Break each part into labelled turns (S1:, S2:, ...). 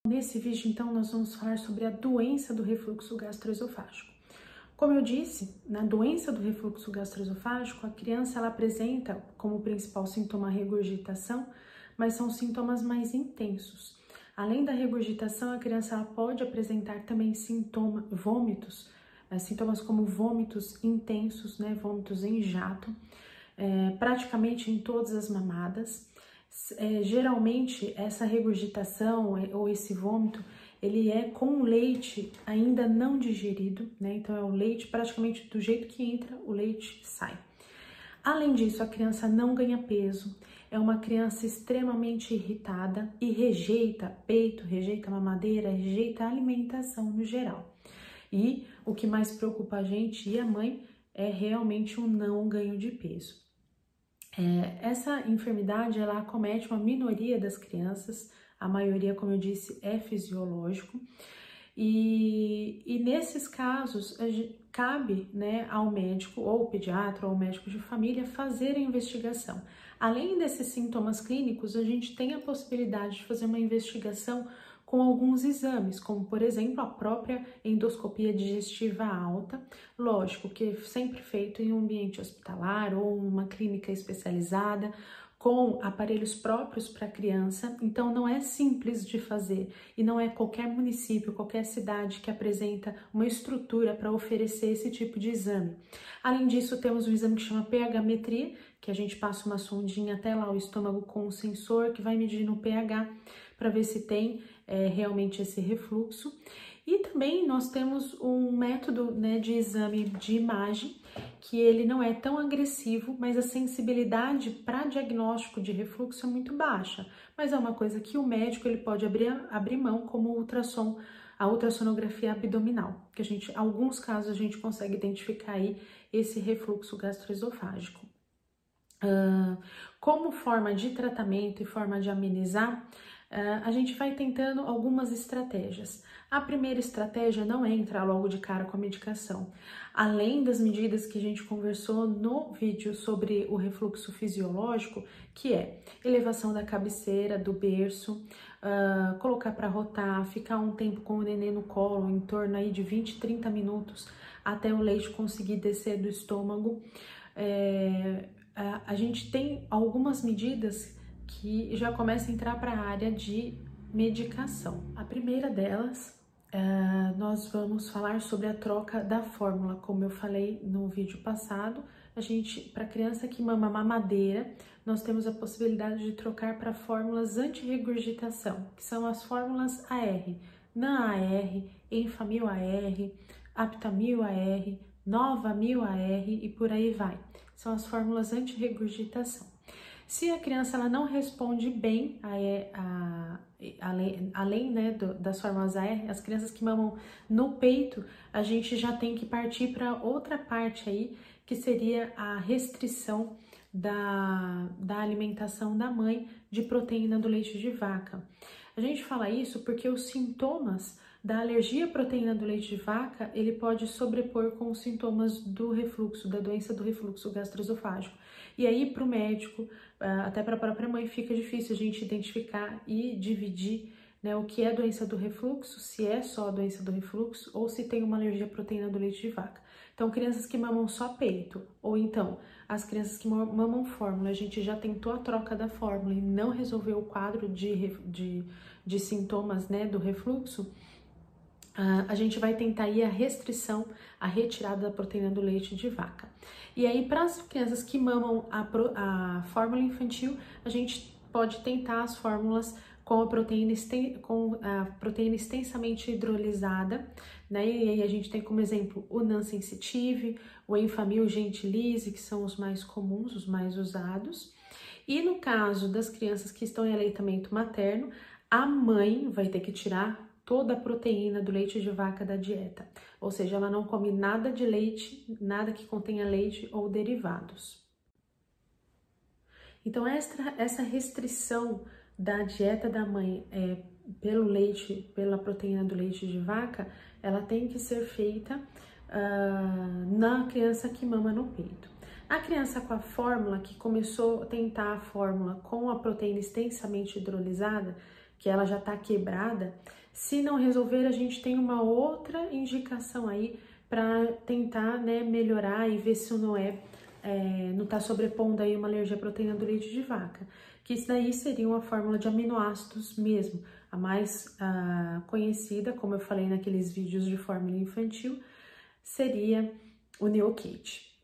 S1: Nesse vídeo, então, nós vamos falar sobre a doença do refluxo gastroesofágico. Como eu disse, na doença do refluxo gastroesofágico, a criança ela apresenta como principal sintoma a regurgitação, mas são sintomas mais intensos. Além da regurgitação, a criança ela pode apresentar também vômitos, sintomas como vômitos intensos, né, vômitos em jato, praticamente em todas as mamadas. Geralmente essa regurgitação ou esse vômito, ele é com leite ainda não digerido, né? Então é o leite praticamente do jeito que entra, o leite sai. Além disso, a criança não ganha peso, é uma criança extremamente irritada e rejeita peito, rejeita mamadeira, rejeita alimentação no geral. E o que mais preocupa a gente e a mãe é realmente o não ganho de peso. Essa enfermidade ela acomete uma minoria das crianças, a maioria, como eu disse, é fisiológico, e nesses casos cabe, né, ao médico, ou pediatra, ou médico de família, fazer a investigação. Além desses sintomas clínicos, a gente tem a possibilidade de fazer uma investigação com alguns exames, como por exemplo a própria endoscopia digestiva alta, lógico que é sempre feito em um ambiente hospitalar ou uma clínica especializada, com aparelhos próprios para a criança, então não é simples de fazer e não é qualquer município, qualquer cidade que apresenta uma estrutura para oferecer esse tipo de exame. Além disso, temos um exame que chama pH-metria, que a gente passa uma sondinha até lá o estômago com um sensor que vai medindo o pH para ver se tem realmente esse refluxo. E também nós temos um método, né, de exame de imagem, que ele não é tão agressivo, mas a sensibilidade para diagnóstico de refluxo é muito baixa. Mas é uma coisa que o médico ele pode abrir mão, como a ultrassonografia abdominal, que alguns casos a gente consegue identificar aí esse refluxo gastroesofágico. Como forma de tratamento e forma de amenizar, a gente vai tentando algumas estratégias. A primeira estratégia não é entrar logo de cara com a medicação. Além das medidas que a gente conversou no vídeo sobre o refluxo fisiológico, que é elevação da cabeceira, do berço, colocar para rotar, ficar um tempo com o neném no colo, em torno aí de 20, 30 minutos, até o leite conseguir descer do estômago. A gente tem algumas medidas que já começa a entrar para a área de medicação. A primeira delas, nós vamos falar sobre a troca da fórmula. Como eu falei no vídeo passado, para criança que mama mamadeira, nós temos a possibilidade de trocar para fórmulas anti-regurgitação, que são as fórmulas AR, NAN-AR, Enfamil-AR, Aptamil-AR, Novamil-AR e por aí vai. São as fórmulas anti-regurgitação. Se a criança ela não responde bem, além né, das fórmulas AR, as crianças que mamam no peito, a gente já tem que partir para outra parte aí, que seria a restrição da alimentação da mãe de proteína do leite de vaca. A gente fala isso porque os sintomas da alergia à proteína do leite de vaca, ele pode sobrepor com os sintomas do refluxo, da doença do refluxo gastroesofágico. E aí, para o médico, até para a própria mãe, fica difícil a gente identificar e dividir, né, o que é doença do refluxo, se é só a doença do refluxo ou se tem uma alergia à proteína do leite de vaca. Então, crianças que mamam só peito, ou então as crianças que mamam fórmula, a gente já tentou a troca da fórmula e não resolveu o quadro de sintomas, né, do refluxo, a gente vai tentar aí a restrição, a retirada da proteína do leite de vaca. E aí, para as crianças que mamam a fórmula infantil, a gente pode tentar as fórmulas com a proteína extensamente hidrolisada, né? E aí a gente tem como exemplo o NAN Sensitive, o Enfamil Gentilise, que são os mais comuns, os mais usados. E no caso das crianças que estão em aleitamento materno, a mãe vai ter que tirar toda a proteína do leite de vaca da dieta, ou seja, ela não come nada de leite, nada que contenha leite ou derivados. Então, essa restrição da dieta da mãe pelo leite, pela proteína do leite de vaca, ela tem que ser feita na criança que mama no peito. A criança com a fórmula, que começou a tentar a fórmula com a proteína extensamente hidrolisada, que ela já está quebrada, Se não resolver, a gente tem uma outra indicação aí para tentar, né, melhorar e ver se não tá sobrepondo aí uma alergia à proteína do leite de vaca. Que isso daí seria uma fórmula de aminoácidos mesmo, a mais conhecida, como eu falei naqueles vídeos de fórmula infantil, seria o Neocate.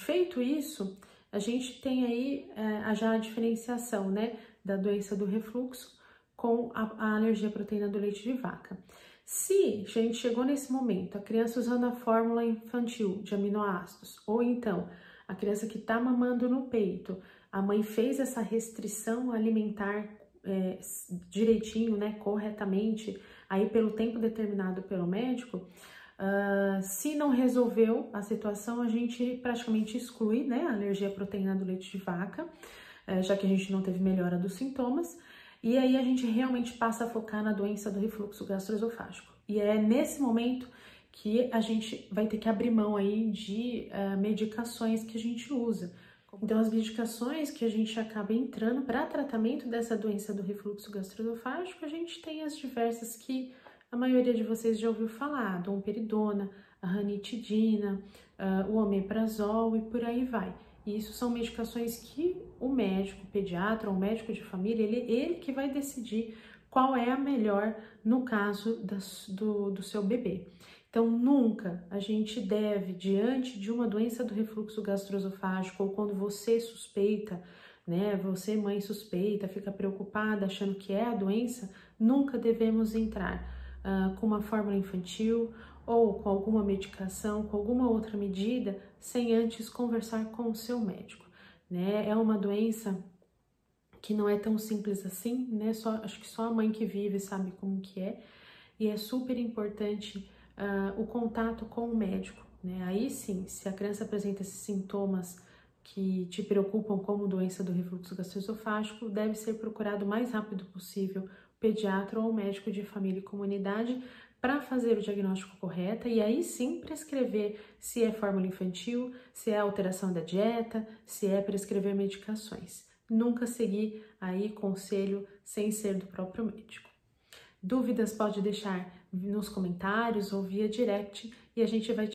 S1: Feito isso, a gente tem aí já a diferenciação, né, da doença do refluxo com a alergia à proteína do leite de vaca. Se a gente chegou nesse momento, a criança usando a fórmula infantil de aminoácidos, ou então a criança que está mamando no peito, a mãe fez essa restrição alimentar direitinho, né, corretamente, aí pelo tempo determinado pelo médico, se não resolveu a situação, a gente praticamente exclui, né, a alergia à proteína do leite de vaca, já que a gente não teve melhora dos sintomas, e aí a gente realmente passa a focar na doença do refluxo gastroesofágico. E é nesse momento que a gente vai ter que abrir mão aí de medicações que a gente usa. Então, as medicações que a gente acaba entrando para tratamento dessa doença do refluxo gastroesofágico, a gente tem as diversas que a maioria de vocês já ouviu falar, a domperidona, a ranitidina, o omeprazol e por aí vai. E isso são medicações que o médico, o pediatra ou o médico de família, ele que vai decidir qual é a melhor no caso do seu bebê. Então, nunca a gente deve, diante de uma doença do refluxo gastroesofágico ou quando você suspeita, né, você mãe suspeita, fica preocupada achando que é a doença, nunca devemos entrar com uma fórmula infantil ou com alguma medicação, com alguma outra medida, sem antes conversar com o seu médico, né? É uma doença que não é tão simples assim, né? Acho que só a mãe que vive sabe como que é, e é super importante o contato com o médico, né? Aí sim, se a criança apresenta esses sintomas que te preocupam como doença do refluxo gastroesofágico, deve ser procurado o mais rápido possível o pediatra ou o médico de família e comunidade para fazer o diagnóstico correto e aí sim prescrever se é fórmula infantil, se é alteração da dieta, se é prescrever medicações. Nunca seguir aí conselho sem ser do próprio médico. Dúvidas pode deixar nos comentários ou via direct e a gente vai